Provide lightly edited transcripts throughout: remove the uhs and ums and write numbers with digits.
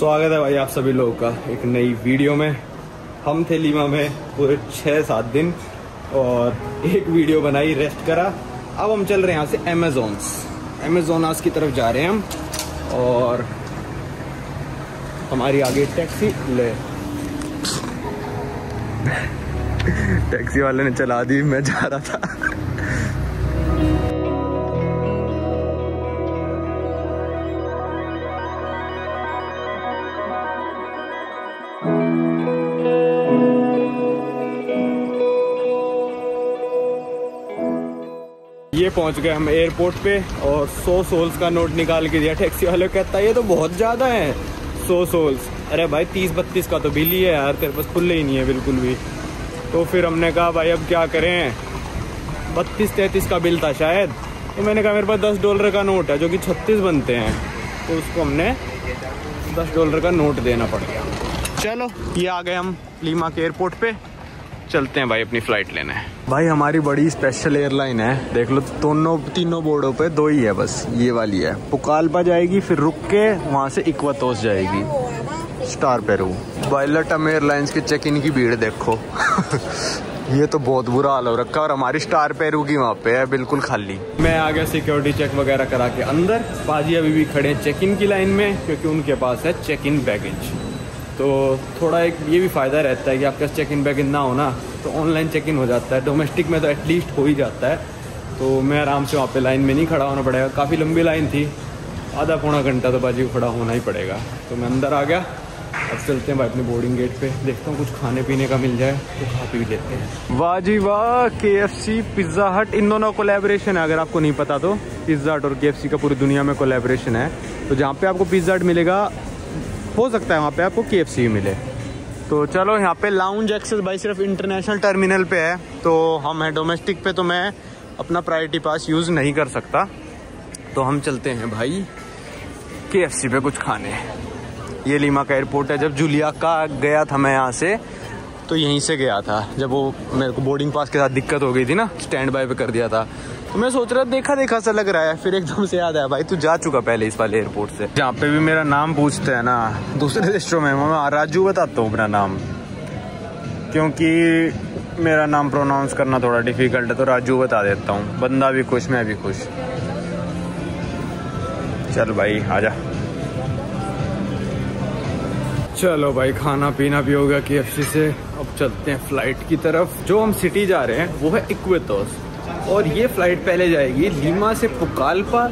स्वागत है भाई आप सभी लोगों का एक नई वीडियो में। हम थे लीमा में पूरे 6-7 दिन और एक वीडियो बनाई, रेस्ट करा। अब हम चल रहे हैं यहाँ से अमेज़ोनास की तरफ जा रहे हैं हम, और हमारी आगे टैक्सी ले टैक्सी वाले ने चला दी, मैं जा रहा था। ये पहुंच गए हम एयरपोर्ट पे और 100 सोल्स का नोट निकाल के दिया टैक्सी वाले। कहता है ये तो बहुत ज़्यादा है 100 सोल्स। अरे भाई 30-32 का तो बिल ही है यार, तेरे पास खुले ही नहीं है बिल्कुल भी। तो फिर हमने कहा भाई अब क्या करें, 32-33 का बिल था शायद। तो मैंने कहा मेरे पास $10 का नोट है जो कि 36 बनते हैं, तो उसको हमने $10 का नोट देना पड़ गया। चलो ये आ गए हम लीमा के एयरपोर्ट पे, चलते हैं भाई अपनी फ़्लाइट लेने। भाई हमारी बड़ी स्पेशल एयरलाइन है, देख लो तीनों बोर्डों पे 2 ही है बस, ये वाली है। पुकालपा जाएगी, फिर रुक के वहाँ से इक्वातोस जाएगी, स्टार पेरू। भाई लटम एयरलाइंस के चेक इन की भीड़ देखो ये तो बहुत बुरा हाल हो रखा है। और हमारी स्टार पेरू की वहाँ पे है बिल्कुल खाली। मैं आ गया सिक्योरिटी चेक वगैरह करा के अंदर। पाजी अभी भी खड़े हैं चेक इन की लाइन में, क्योंकि उनके पास है चेक इन बैगेज। तो थोड़ा एक ये भी फ़ायदा रहता है कि आपके पास चेक इन बैगेज ना हो ना तो ऑनलाइन चेक इन हो जाता है। डोमेस्टिक में तो एटलीस्ट हो ही जाता है। तो मैं आराम से वहाँ पे लाइन में नहीं खड़ा होना पड़ेगा। काफ़ी लंबी लाइन थी, आधा पौना घंटा तो बाजी को खड़ा होना ही पड़ेगा। तो मैं अंदर आ गया। अब चलते हैं भाई अपने बोर्डिंग गेट पे, देखता हूँ कुछ खाने पीने का मिल जाए तो खा पी लेते हैं। वाह जी वाह, KFC, पिज़्ज़ा हट, इन दोनों कोलैबोरेशन है। अगर आपको नहीं पता तो पिज़्ज़ा हट और KFC का पूरी दुनिया में कोलैबोरेशन है। तो जहाँ पे आपको पिज़्ज़ा हट मिलेगा, हो सकता है वहाँ पे आपको KFC भी मिले। तो चलो यहाँ पे लाउंज एक्सेस भाई सिर्फ इंटरनेशनल टर्मिनल पे है, तो हम हैं डोमेस्टिक पे, तो मैं अपना प्रायोरिटी पास यूज़ नहीं कर सकता। तो हम चलते हैं भाई KFC पे कुछ खाने। ये लीमा का एयरपोर्ट है। जब जूलिया का गया था मैं यहाँ से, तो यहीं से गया था। जब वो मेरे को बोर्डिंग पास के साथ दिक्कत हो गई थी ना, स्टैंड बाय पे कर दिया था। तो मैं सोच रहा देखा सा लग रहा है, फिर एकदम से याद आया भाई तू जा चुका पहले इस वाले एयरपोर्ट से। जहाँ पे भी मेरा नाम पूछते हैं ना दूसरे देशों में, मैं राजू बताता हूँ अपना नाम, क्योंकि मेरा नाम प्रोनाउंस करना थोड़ा डिफिकल्ट है, तो राजू बता देता हूँ। बंदा भी खुश, मैं भी खुश। चल भाई आजा। चलो भाई खाना पीना भी हो गया KFC से। अब चलते हैं फ्लाइट की तरफ। जो हम सिटी जा रहे हैं वो है इक्वातोस, और ये फ्लाइट पहले जाएगी लीमा से पुकालपा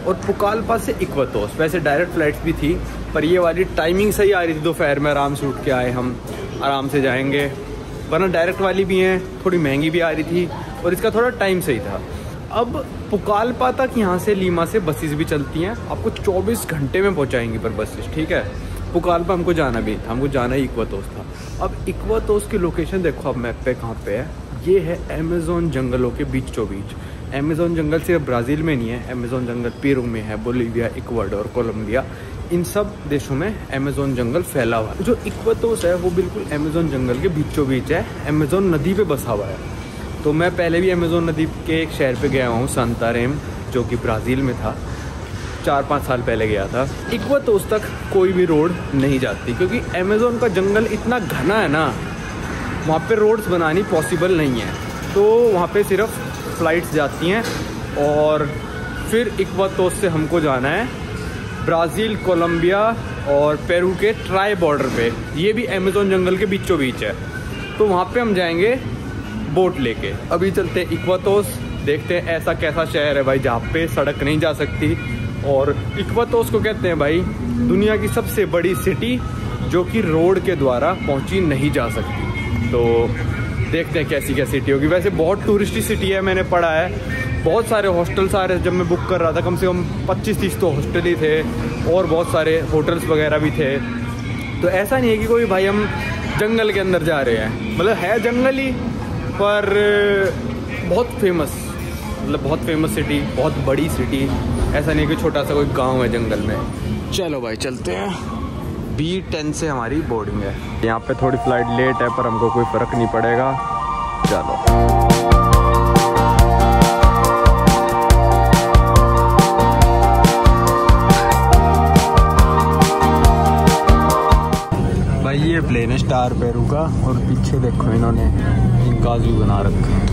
और पुकालपा से इक्वातोस। वैसे डायरेक्ट फ्लाइट्स भी थी, पर ये वाली टाइमिंग सही आ रही थी। दोपहर में आराम से उठ के आए, हम आराम से जाएंगे। वरना डायरेक्ट वाली भी हैं, थोड़ी महंगी भी आ रही थी, और इसका थोड़ा टाइम सही था। अब पुकालपा तक यहाँ से लीमा से बसेस भी चलती हैं, आपको 24 घंटे में पहुँचाएंगी पर बसेस, ठीक है। पुकालपा हमको जाना भी था, हमको जाना ही इक्वातोस था। अब इक्वातोस की लोकेशन देखो अब मैप पे कहाँ पे है। ये है अमेज़न जंगलों के बीचों बीच। अमेज़न जंगल सिर्फ ब्राज़ील में नहीं है, अमेज़न जंगल पेरू में है, बोलीविया, इक्वाडोर, कोलंबिया, इन सब देशों में अमेज़न जंगल फैला हुआ है। जो इक्वातोस है वो बिल्कुल अमेज़न जंगल के बीचों बीच है, अमेज़न नदी पे बसा हुआ है। तो मैं पहले भी अमेज़न नदी के एक शहर पे गया हूँ, सांतारेम, जो कि ब्राज़ील में था। 4-5 साल पहले गया था। इक्वातोस तक कोई भी रोड नहीं जाती, क्योंकि अमेज़न का जंगल इतना घना है ना, वहाँ पे रोड्स बनानी पॉसिबल नहीं है। तो वहाँ पे सिर्फ फ़्लाइट्स जाती हैं, और फिर इक्वातोस से हमको जाना है ब्राज़ील, कोलंबिया और पेरू के ट्राई बॉर्डर पे। ये भी अमेज़न जंगल के बीचों बीच है। तो वहाँ पे हम जाएंगे बोट लेके। अभी चलते हैं इक्वातोस, देखते हैं ऐसा कैसा शहर है भाई जहाँ पे सड़क नहीं जा सकती। और इक्वातोस को कहते हैं भाई दुनिया की सबसे बड़ी सिटी, जो कि रोड के द्वारा पहुँची नहीं जा सकती। तो देखते हैं कैसी क्या सिटी होगी। वैसे बहुत टूरिस्टी सिटी है, मैंने पढ़ा है। बहुत सारे हॉस्टल्स आ रहे, जब मैं बुक कर रहा था कम से कम 25-30 तो हॉस्टल ही थे, और बहुत सारे होटल्स वगैरह भी थे। तो ऐसा नहीं है कि कोई भाई हम जंगल के अंदर जा रहे हैं, मतलब है जंगल ही, पर बहुत फेमस, मतलब बहुत फेमस सिटी, बहुत बड़ी सिटी। ऐसा नहीं है कि छोटा सा कोई गाँव है जंगल में। चलो भाई चलते हैं। B10 से हमारी बोर्डिंग है। यहाँ पे थोड़ी फ्लाइट लेट है, पर हमको कोई फ़र्क नहीं पड़ेगा। चलो प्लेन है स्टार पेरू का, और पीछे देखो इन्होंने इनका व्यू बना रखा है,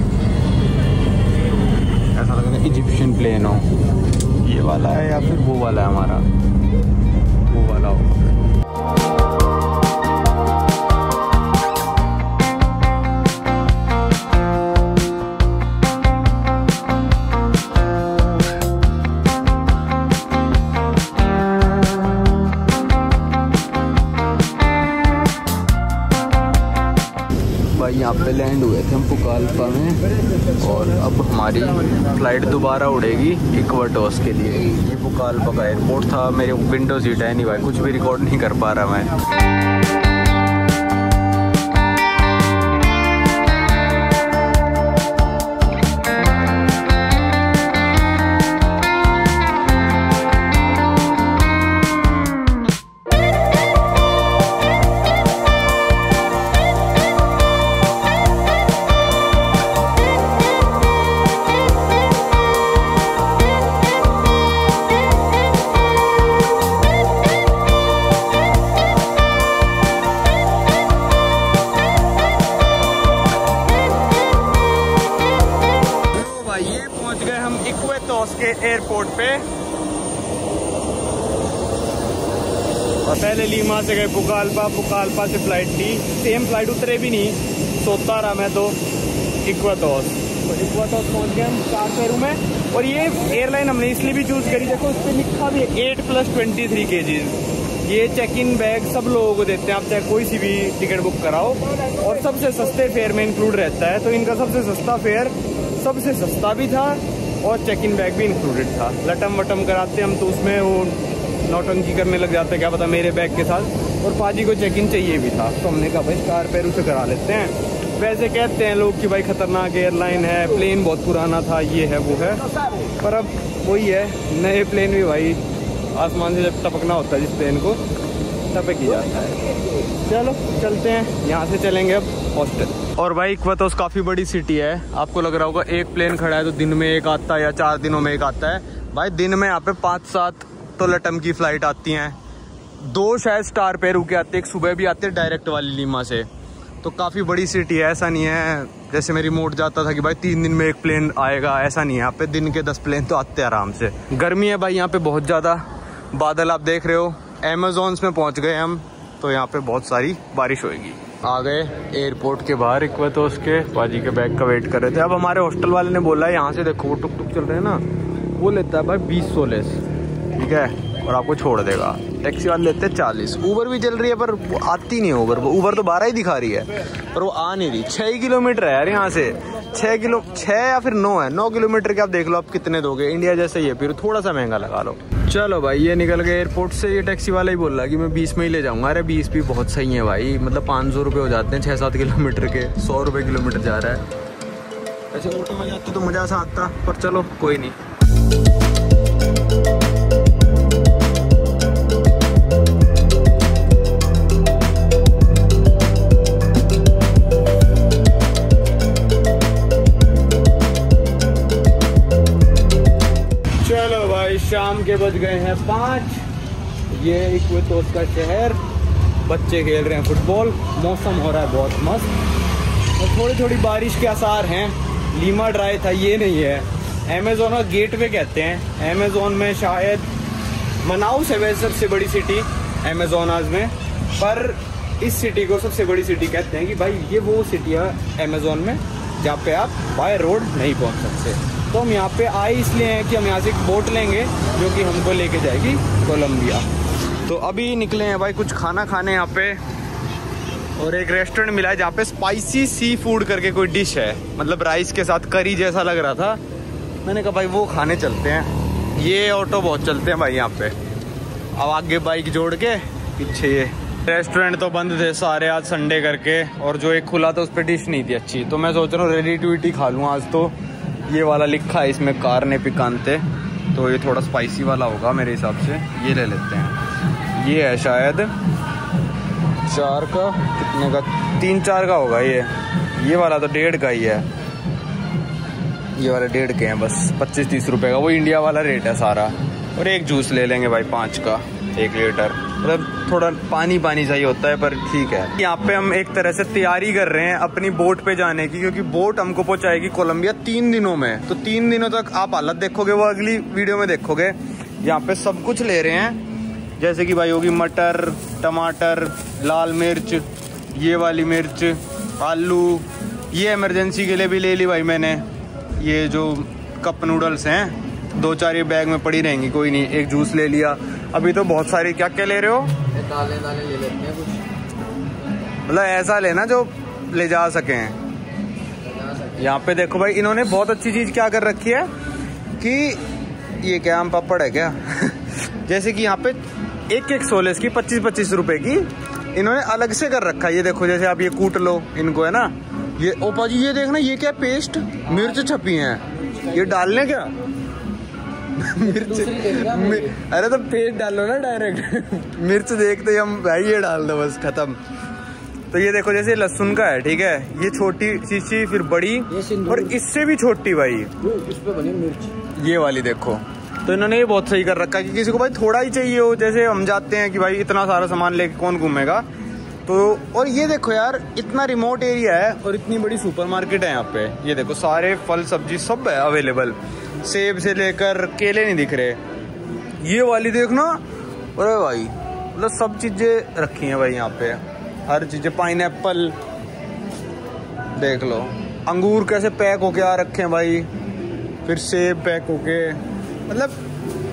ऐसा लग रहा है इजिप्शियन प्लेन हो। ये वाला है या फिर वो वाला है हमारा, वो वाला होगा। भाई यहाँ पे लैंड हुए थे हम पुकाल्पा में, और अब हमारी फ़्लाइट दोबारा उड़ेगी इक्वाटोस के लिए। ये पुकाल्पा का एयरपोर्ट था, मेरे विंडो सीट है नहीं भाई, कुछ भी रिकॉर्ड नहीं कर पा रहा मैं। के एयरपोर्ट पे, और पहले लीमा से गए पुकाल्पा, पुकाल्पा से फ्लाइट ली, सेम फ्लाइट उतरे भी नहीं, सोता रहा मैं तो इक्वाटोस। तो इक्वाटोस पहुंच गए हम स्टार पेरू में। और ये एयरलाइन हमने इसलिए भी चूज करी, देखो उस पर लिखा भी है 8+23 kgs। ये चेक इन बैग सब लोगों को देते हैं, आप चाहे कोई सी भी टिकट बुक कराओ, और सबसे सस्ते फेयर में इंक्लूड रहता है। तो इनका सबसे सस्ता फेयर, सबसे सस्ता भी था और चेक इन बैग भी इंक्लूडेड था। लटम वटम कराते हम तो उसमें वो नौटंकी करने लग जाते हैं, क्या पता मेरे बैग के साथ, और पाजी को चेक इन चाहिए भी था, तो हमने कहा भाई स्टार पेरू से करा लेते हैं। वैसे कहते हैं लोग कि भाई खतरनाक एयरलाइन है, प्लेन बहुत पुराना था, ये है वो है, पर अब वही है, नए प्लेन भी भाई आसमान से जब टपकना होता है जिस प्लेन को, टपक ही जाता है। चलो चलते हैं, यहाँ से चलेंगे अब हॉस्टल। और भाई इक्वाटोस काफ़ी बड़ी सिटी है, आपको लग रहा होगा एक प्लेन खड़ा है तो दिन में एक आता है या 4 दिनों में एक आता है। भाई दिन में यहाँ पे 5-7 तो लटम की फ़्लाइट आती हैं, 2 शायद स्टार पेरू के आते, एक सुबह भी आते डायरेक्ट वाली लीमा से। तो काफ़ी बड़ी सिटी है, ऐसा नहीं है जैसे मेरी रिमोट जाता था कि भाई 3 दिन में एक प्लेन आएगा, ऐसा नहीं है। यहाँ पे दिन के 10 प्लेन तो आते हैं आराम से। गर्मी है भाई यहाँ पे बहुत ज़्यादा, बादल आप देख रहे हो। अमेज़ॉन्स में पहुँच गए हम, तो यहाँ पे बहुत सारी बारिश होएगी। आ गए एयरपोर्ट के बाहर इक्वाटोस के, बाजी के बैग का वेट कर रहे थे। अब हमारे हॉस्टल वाले ने बोला है यहाँ से देखो वो टुक टुक चल रहे हैं ना, वो लेता है भाई 20 सोलेस, ठीक है, और आपको छोड़ देगा। टैक्सी वाले लेते हैं 40। ऊबर भी चल रही है पर वो आती नहीं है, ऊबर तो 12 ही दिखा रही है, पर वो आ नहीं रही। 6 किलोमीटर है यार यहाँ से, 6 या फिर 9 है, 9 किलोमीटर के। आप देख लो आप कितने दोगे, इंडिया जैसे ही है, फिर थोड़ा सा महंगा लगा लो। चलो भाई ये निकल गए एयरपोर्ट से। ये टैक्सी वाला ही बोल रहा है कि मैं 20 में ही ले जाऊंगा। अरे 20 भी बहुत सही है भाई, मतलब 500 रुपये हो जाते हैं 6-7 किलोमीटर के, 100 रुपये किलोमीटर जा रहा है। ऐसे ऑटो में जाते तो मज़ा सा आता, पर चलो कोई नहीं। शाम के बज गए हैं 5। ये इक्वाटोस का शहर, बच्चे खेल रहे हैं फुटबॉल, मौसम हो रहा है बहुत मस्त, और थोड़ी थोड़ी बारिश के आसार हैं। लीमा ड्राई था, ये नहीं है। अमेज़न का गेटवे कहते हैं। अमेज़न में शायद मनाउस है वैसे सबसे बड़ी सिटी अमेज़ोनास में, पर इस सिटी को सबसे बड़ी सिटी कहते हैं कि भाई ये वो सिटी है अमेज़न में जहाँ पे आप बाय रोड नहीं पहुँच सकते। तो हम यहाँ पे आए इसलिए हैं कि हम यहाँ से एक बोट लेंगे जो कि हमको लेके जाएगी कोलंबिया। तो अभी निकले हैं भाई कुछ खाना खाने यहाँ पे, और एक रेस्टोरेंट मिला है जहाँ पे स्पाइसी सी फूड करके कोई डिश है, मतलब राइस के साथ करी जैसा लग रहा था। मैंने कहा भाई वो खाने चलते हैं। ये ऑटो बहुत चलते हैं भाई यहाँ पे। अब आगे बाइक जोड़ के पीछे ये रेस्टोरेंट तो बंद थे सारे आज संडे करके, और जो एक खुला था उस पर डिश नहीं थी अच्छी, तो मैं सोच रहा हूँ रेडी टू ईट ही खा लूँ आज। तो ये वाला लिखा है इसमें कार्ने पिकांते, तो ये थोड़ा स्पाइसी वाला होगा मेरे हिसाब से, ये ले लेते हैं। ये है शायद 4 का, कितने का, 3-4 का होगा ये वाला तो 1.5 का ही है। ये वाले 1.5 के हैं बस, 25-30 रुपए का, वो इंडिया वाला रेट है सारा। और एक जूस ले लेंगे भाई 5 का, 1 लीटर, मतलब थोड़ा पानी पानी चाहिए होता है, पर ठीक है। यहाँ पे हम एक तरह से तैयारी कर रहे हैं अपनी बोट पे जाने की, क्योंकि बोट हमको पहुंचाएगी कोलंबिया 3 दिनों में। तो 3 दिनों तक आप हालत देखोगे, वो अगली वीडियो में देखोगे। यहाँ पे सब कुछ ले रहे हैं, जैसे कि भाई होगी मटर, टमाटर, लाल मिर्च, ये वाली मिर्च, आलू, ये इमरजेंसी के लिए भी ले ली भाई मैंने। ये जो कप नूडल्स हैं 2-4 ये बैग में पड़ी रहेंगी, कोई नहीं। एक जूस ले लिया। अभी तो बहुत सारी, क्या क्या ले रहे हो? दालें ले लेते हैं कुछ, मतलब ऐसा लेना जो ले जा सकें। यहाँ पे देखो भाई, इन्होंने बहुत अच्छी चीज क्या कर रखी है कि ये क्या आम पापड़ है क्या जैसे कि यहाँ पे एक सोलेस की 25-25 रुपए की इन्होंने अलग से कर रखा है। ये देखो, जैसे आप ये कूट लो इनको, है ना। ये ओपा जी, ये देखना, ये क्या पेस्ट मिर्च छपी हैं, ये डालने क्या मिर्च अरे तो पेस्ट डालो ना डायरेक्ट मिर्च देखते ही हम भाई ये डाल दो, बस खत्म। तो ये देखो, जैसे लहसुन का है, ठीक है, ये छोटी शीशी, फिर बड़ी, और इससे भी छोटी भाई इस पे बनी मिर्च, ये वाली देखो। तो इन्होंने ये बहुत सही कर रखा है कि किसी को भाई थोड़ा ही चाहिए हो, जैसे हम जाते हैं कि भाई इतना सारा सामान लेके कौन घूमेगा। तो और ये देखो यार, इतना रिमोट एरिया है और इतनी बड़ी सुपरमार्केट है यहाँ पे। ये देखो, सारे फल सब्जी सब है अवेलेबल, सेब से लेकर केले नहीं दिख रहे। ये वाली देखना, अरे भाई मतलब सब चीजें रखी हैं भाई यहाँ पे, हर चीजें। पाइनएप्पल देख लो, अंगूर कैसे पैक होके आ रखे हैं भाई, फिर सेब पैक होके। मतलब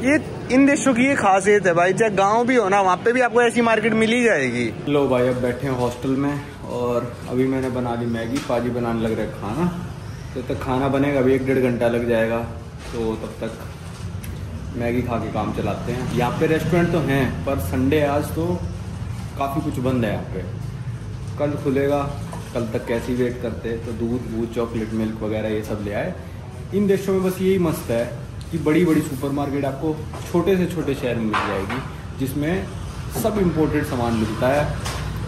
ये इन देशों की ये खासियत है भाई, चाहे गांव भी हो ना, वहाँ पे भी आपको ऐसी मार्केट मिल ही जाएगी। लो भाई, अब बैठे हैं हॉस्टल में और अभी मैंने बना ली मैगी, पाजी बनाने लग रहा है खाना। तो तक खाना बनेगा, अभी 1-1.5 घंटा लग जाएगा, तो तब तक मैगी खा के काम चलाते हैं। यहाँ पे रेस्टोरेंट तो हैं, पर संडे आज तो काफ़ी कुछ बंद है यहाँ पे। कल खुलेगा, कल तक कैसी वेट करते, तो दूध, चॉकलेट, मिल्क वगैरह ये सब ले आए। इन देशों में बस यही मस्त है कि बड़ी बड़ी सुपरमार्केट आपको छोटे से छोटे शहर में मिल जाएगी, जिसमें सब इम्पोर्टेड सामान मिलता है,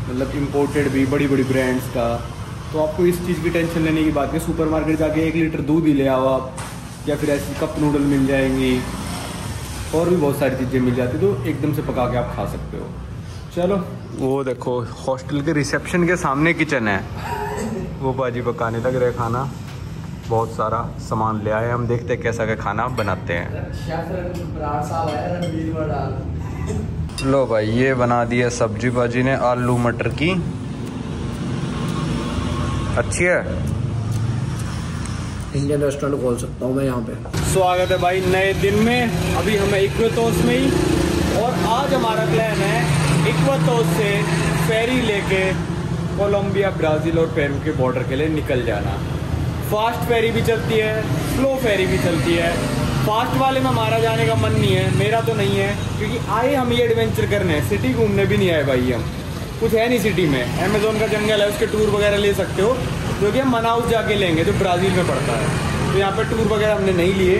मतलब इम्पोर्टेड भी, बड़ी बड़ी ब्रांड्स का। तो आपको इस चीज़ की टेंशन लेने की बात नहीं। सुपरमार्केट जाके 1 लीटर दूध ही ले आओ आप, या फिर ऐसी कप नूडल मिल जाएंगी, और भी बहुत सारी चीज़ें मिल जाती, तो एकदम से पका के आप खा सकते हो। चलो, वो देखो हॉस्टल के रिसेप्शन के सामने किचन है, वो बाजी पकाने लग रहे खाना। बहुत सारा सामान ले आए, हम देखते हैं कैसा का खाना बनाते हैं। लो भाई, ये बना दिया सब्जी बाजी ने, आलू मटर की, अच्छी है। इंडियन रेस्टोरेंट खोल सकता हूँ मैं यहाँ पे। स्वागत है भाई नए दिन में। अभी हमें इक्वेटोस में ही, और आज हमारा प्लान है इक्वेटोस से फेरी लेके कोलंबिया, ब्राज़ील और पेरू के बॉर्डर के लिए निकल जाना। फास्ट फेरी भी चलती है, स्लो फेरी भी चलती है। फास्ट वाले में हमारा जाने का मन नहीं है, मेरा तो नहीं है, क्योंकि आए हम ये एडवेंचर करने, सिटी घूमने भी नहीं आए भाई हम। कुछ है नहीं सिटी में, अमेजोन का जंगल है, उसके टूर वगैरह ले सकते हो, जो कि हम मनाउस जाके लेंगे, जो ब्राज़ील में पड़ता है। तो यहाँ पर टूर वगैरह हमने नहीं लिए,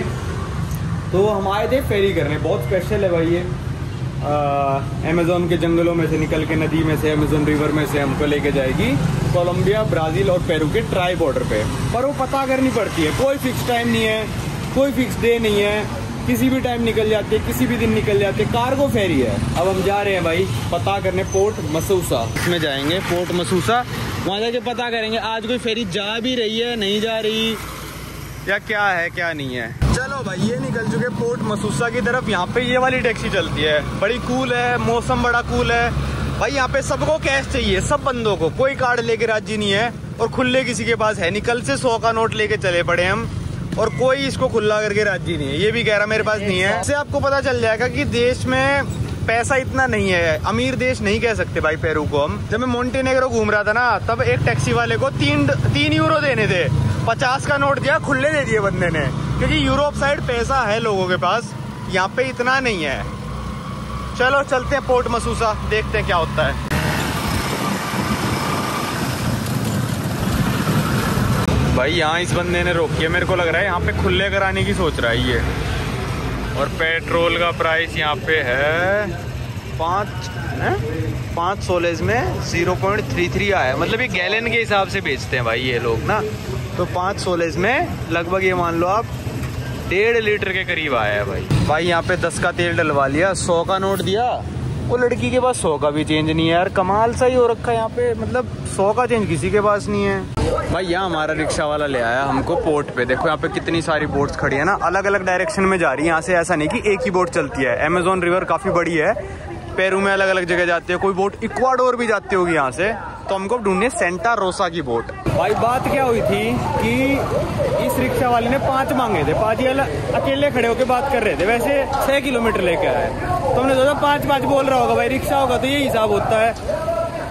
तो हम आए थे फेरी करने। बहुत स्पेशल है भाई ये, अमेजोन के जंगलों में से निकल के, नदी में से, अमेजोन रिवर में से हमको लेके जाएगी कोलंबिया, ब्राज़ील और पेरू के ट्राई बॉर्डर पे। पर वो पता करनी पड़ती है, कोई फिक्स टाइम नहीं है, कोई फिक्स डे नहीं है, किसी भी टाइम निकल जाते, किसी भी दिन निकल जाते। कार्गो फेरी है। अब हम जा रहे हैं भाई पता करने पोर्ट मसूसा, इसमें जाएंगे पोर्ट मसूसा, वहाँ जाके पता करेंगे आज कोई फेरी जा भी रही है, नहीं जा रही, या क्या है क्या नहीं है। चलो भाई, ये निकल चुके पोर्ट मसूसा की तरफ। यहाँ पे ये वाली टैक्सी चलती है, बड़ी कूल है, मौसम बड़ा कूल है भाई। यहाँ पे सबको कैश चाहिए, सब बंदों को, कोई कार्ड लेके राजी नहीं है, और खुले किसी के पास है नहीं। कल से 100 का नोट लेके चले पड़े हम, और कोई इसको खुला करके राजी नहीं है। ये भी कह रहा मेरे पास नहीं है। इससे आपको पता चल जाएगा कि देश में पैसा इतना नहीं है, अमीर देश नहीं कह सकते भाई पेरू को हम। जब मैं मोंटेनेग्रो घूम रहा था ना, तब एक टैक्सी वाले को 3 यूरो देने थे, 50 का नोट दिया, खुले दे दिए बंदे ने, क्योंकि यूरोप साइड पैसा है लोगों के पास, यहाँ पे इतना नहीं है। चलो चलते हैं पोर्ट मसूसा, देखते हैं क्या होता है। भाई यहाँ इस बंदे ने रोकी है, मेरे को लग रहा है यहाँ पे खुले कराने की सोच रहा है ये। और पेट्रोल का प्राइस यहाँ पे है 5 सोलेज में 0.33 आया, मतलब ये गैलन के हिसाब से बेचते हैं भाई ये लोग ना। तो 5 सोलेज में लगभग ये मान लो आप 1.5 लीटर के करीब आया है भाई। भाई यहाँ पे 10 का तेल डलवा लिया, 100 का नोट दिया, वो लड़की के पास 100 का भी चेंज नहीं है यार, कमाल सा ही हो रखा है यहाँ पे, मतलब 100 का चेंज किसी के पास नहीं है भाई। यहाँ हमारा रिक्शा वाला ले आया हमको पोर्ट पे। देखो यहाँ पे कितनी सारी बोट्स खड़ी है ना, अलग अलग डायरेक्शन में जा रही है। यहाँ से ऐसा नहीं कि एक ही बोट चलती है। अमेजोन रिवर काफ़ी बड़ी है, पेरू में अलग अलग जगह जाती है, कोई बोट इक्वाडोर भी जाती होगी यहाँ से। तो हमको ढूंढनी है सेंटा रोसा की बोट। भाई बात क्या हुई थी कि इस रिक्शा वाले ने 5 मांगे थे, 5 ही अकेले खड़े होकर बात कर रहे थे। वैसे 6 किलोमीटर लेके आए, तो हमने सोचा 5-5 बोल रहा होगा भाई, रिक्शा होगा तो ये हिसाब होता है।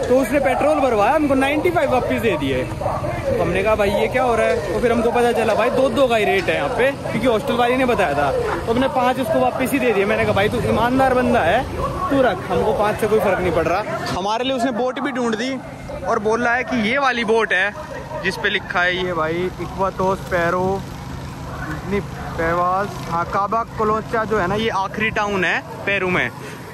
तो उसने पेट्रोल भरवाया, हमको 95 वापस दे दिए। तो हमने कहा भाई ये क्या हो रहा है। तो फिर हमको पता चला भाई 2-2 का ही रेट है यहाँ पे, क्योंकि हॉस्टल वाली ने बताया था। तो हमने 5 उसको वापस ही दे दिए। मैंने कहा भाई तू ईमानदार बंदा है, तू रख, हमको 5 से कोई फर्क नहीं पड़ रहा। हमारे लिए उसने बोट भी ढूंढ दी और बोल रहा है कि ये वाली बोट है जिसपे लिखा है ये भाई इक्वातोस पैरो पेवास, हाँ काबा कोलोचा जो है ना, ये आखिरी टाउन है पेरू में।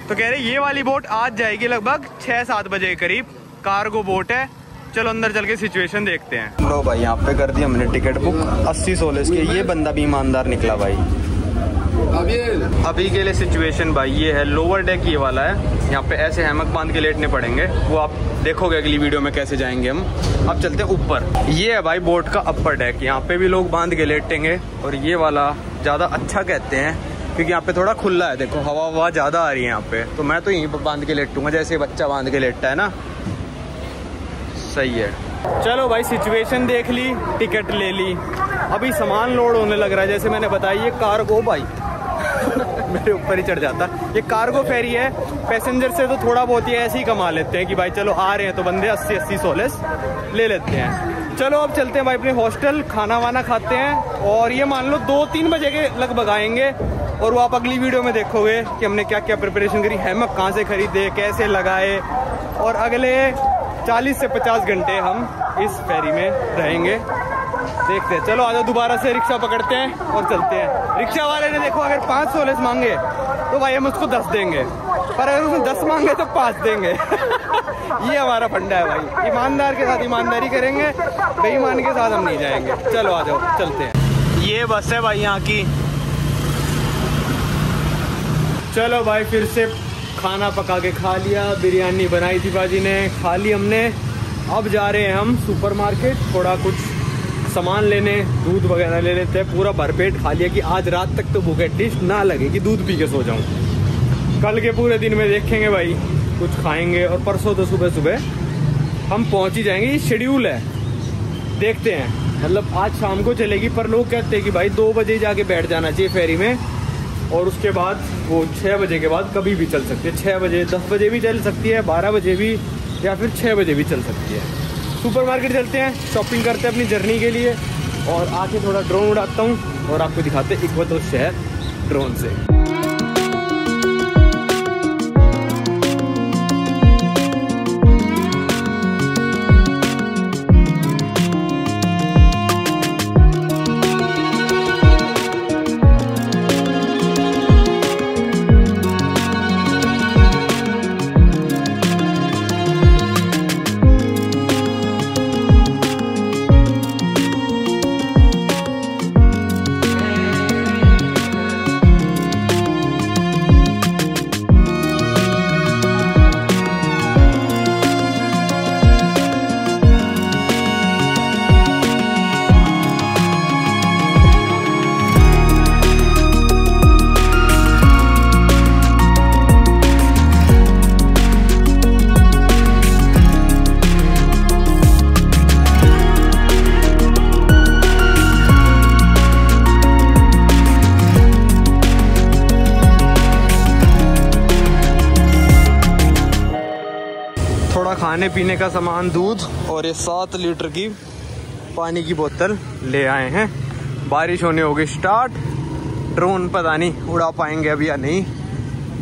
तो कह रहे ये वाली बोट आज जाएगी लगभग 6-7 बजे के करीब, कार्गो बोट है। चलो अंदर चल के सिचुएशन देखते हैं। लो भाई यहाँ पे कर दी हमने टिकट बुक 80 सोल्स की। ये बंदा भी ईमानदार निकला भाई। अभी के लिए सिचुएशन भाई ये है, लोअर डेक ये वाला है, यहाँ पे ऐसे हैमक बांध के लेटने पड़ेंगे, वो आप देखोगे अगली वीडियो में कैसे जाएंगे हम। अब चलते हैं ऊपर। ये है भाई बोट का अपर डेक, यहाँ पे भी लोग बांध के लेटेंगे। और ये वाला ज़्यादा अच्छा कहते हैं क्योंकि यहाँ पे थोड़ा खुला है, देखो हवा ज़्यादा आ रही है यहाँ पे। तो मैं तो यहीं पर बांध के लेटूंगा जैसे बच्चा बांध के लेटता है ना, सही है। चलो भाई सिचुएशन देख ली, टिकट ले ली, अभी सामान लोड होने लग रहा है। जैसे मैंने बताया ये कार्गो भाई मेरे ऊपर ही चढ़ जाता। ये कार्गो फेरी है, पैसेंजर से तो थोड़ा बहुत ही ऐसे ही कमा लेते हैं कि भाई चलो आ रहे हैं तो बंदे 80-80 सोल्स ले लेते हैं। चलो अब चलते हैं भाई अपने हॉस्टल, खाना वाना खाते हैं। और ये मान लो 2-3 बजे के लगभग आएंगे। और वो आप अगली वीडियो में देखोगे कि हमने क्या क्या प्रिपरेशन करी, हैमक कहाँ से खरीदे, कैसे लगाए। और अगले 40 से 50 घंटे हम इस फेरी में रहेंगे, देखते हैं। चलो आजा दोबारा से रिक्शा पकड़ते हैं और चलते हैं। रिक्शा वाले ने देखो अगर 5 सोल्स मांगे तो भाई हम उसको 10 देंगे, पर अगर उसने 10 मांगे तो 5 देंगे। ये हमारा फंडा है भाई, ईमानदार के साथ ईमानदारी करेंगे, बेईमान के साथ हम नहीं जाएंगे। चलो आ जाओ चलते हैं। ये बस है भाई यहाँ की। चलो भाई फिर से खाना पका के खा लिया, बिरयानी बनाई थी बाजी ने, खा ली हमने। अब जा रहे हैं हम सुपरमार्केट, थोड़ा कुछ सामान लेने, दूध वगैरह ले लेते हैं। पूरा भरपेट खा लिया कि आज रात तक तो भूख एटलीस्ट ना लगे कि दूध पी के सो जाऊं। कल के पूरे दिन में देखेंगे भाई, कुछ खाएंगे। और परसों तो सुबह सुबह हम पहुंच ही जाएंगे, ये शेड्यूल है, देखते हैं। मतलब आज शाम को चलेगी, पर लोग कहते हैं कि भाई 2 बजे जाके बैठ जाना चाहिए फेरी में, और उसके बाद वो 6 बजे के बाद कभी भी चल सकती है। 6 बजे 10 बजे भी चल सकती है, 12 बजे भी, या फिर 6 बजे भी चल सकती है। सुपरमार्केट चलते हैं, शॉपिंग करते हैं अपनी जर्नी के लिए। और आके थोड़ा ड्रोन उड़ाता हूँ और आपको दिखाते हैं इक्वातोस शहर ड्रोन से। खाने पीने का सामान, दूध और ये 7 लीटर की पानी की बोतल ले आए हैं। बारिश होने होगी स्टार्ट, ड्रोन पता नहीं उड़ा पाएंगे अभी या नहीं।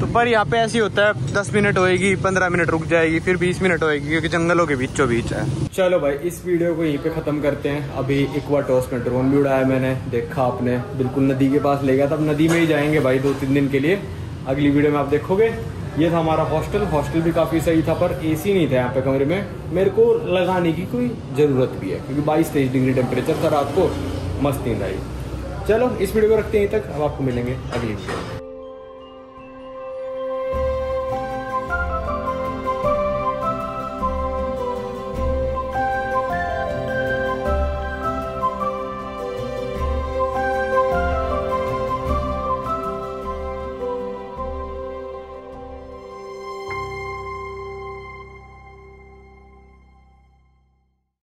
तो पर यहाँ पे ऐसे ही होता है, 10 मिनट होएगी, 15 मिनट रुक जाएगी, फिर 20 मिनट होएगी, क्योंकि जंगलों के बीचों बीच है। चलो भाई इस वीडियो को यहीं पे खत्म करते हैं। अभी इक्वातोस में ड्रोन भी उड़ाया मैंने, देखा आपने, बिल्कुल नदी के पास ले गया था। अब नदी में ही जाएंगे भाई 2-3 दिन के लिए, अगली वीडियो में आप देखोगे। ये था हमारा हॉस्टल भी काफ़ी सही था, पर एसी नहीं था यहाँ पे कमरे में। मेरे को लगाने की कोई ज़रूरत भी है, क्योंकि 22-23 डिग्री टेम्परेचर था रात को, मस्त नींद आई। चलो इस वीडियो को रखते हैं यहीं तक, अब आपको मिलेंगे अगली वीडियो में।